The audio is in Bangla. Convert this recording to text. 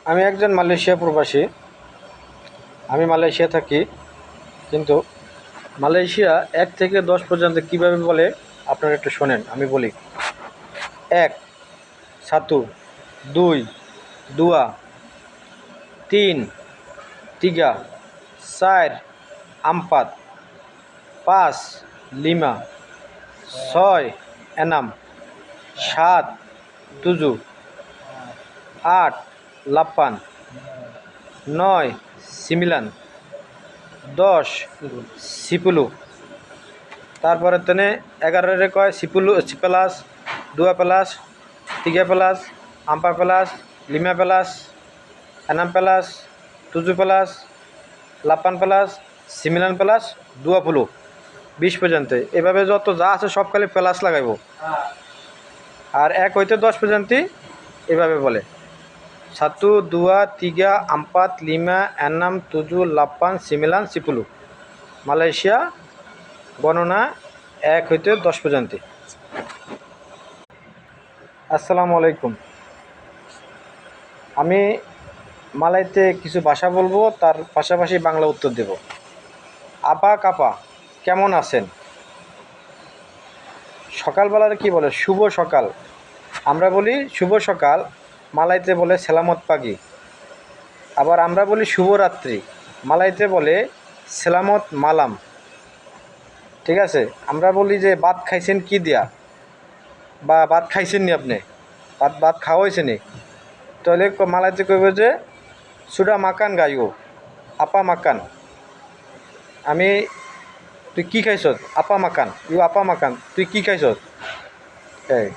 আমি একজন মালয়েশিয়া প্রবাসী। আমি মালয়েশিয়া থাকি, কিন্তু মালয়েশিয়া 1 থেকে 10 পর্যন্ত কীভাবে বলে আপনারা একটু শোনেন, আমি বলি। 1 satu, 2 dua, 3 tiga, 4 4, 5 5, 6 6, 7 7, 8 8, 9 9, 10 10। তারপরে তেনে 11 কয় সিপুলু plus 2 plus 3 plus 4 plus 5 plus 6 plus 7 plus 8 plus 9 plus 20 20 পর্যন্ত। এভাবে যত যা আছে সব খালি প্লাস লাগাইব। আর 1 হইতে 10 পর্যন্ত এভাবে বলে। 1 2 3 4 5 6 7 8 9 10 মালয়েশিয়া গণনা 1 হইতে 10 পর্যন্ত। আসসালামু আলাইকুম। আমি মালয়তে কিছু ভাষা বলবো, তার পাশাপাশি বাংলা উত্তর দেব। আপা কাপা কেমন আছেন? সকালবেলার কি বলে? শুভ সকাল। আমরা বলি শুভ সকাল, মালয়তে বলে সেলামত পাগি। আবার আমরা বলি শুভরাত্রি, মালয়তে বলে সেলামত মালাম। ঠিক আছে? আমরা বলি যে ভাত খাইছেন কি দিয়া, বা ভাত খাইছেন নি আপনি, ভাত খাওয়া হয়েছে নি, তাহলে মালয়তে কইবে যে সুডা মাকান গাইও, আপা মাকান। আমি তুই কি খাইছ? আপা মাকান, ইউ আপা মাকান, তুই কি খাইছ? এই